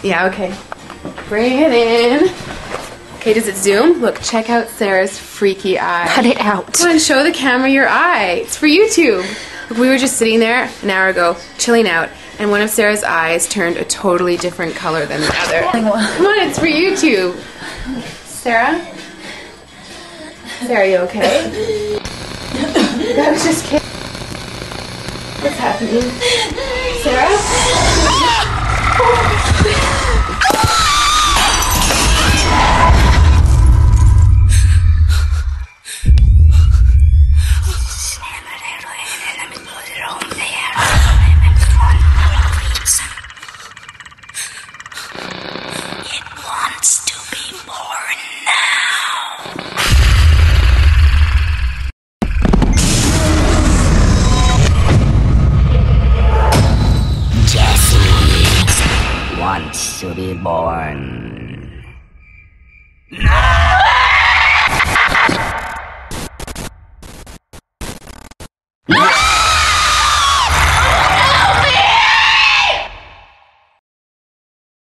Yeah, okay. Bring it in. Okay, does it zoom? Look, check out Sarah's freaky eye. Cut it out. Come on, show the camera your eye. It's for YouTube. Look, we were just sitting there an hour ago, chilling out, and one of Sarah's eyes turned a totally different color than the other. Come on, it's for YouTube. Sarah? Sarah, you okay? I was just kidding. What's happening? Sarah? It wants to be born now. Jessie wants to be born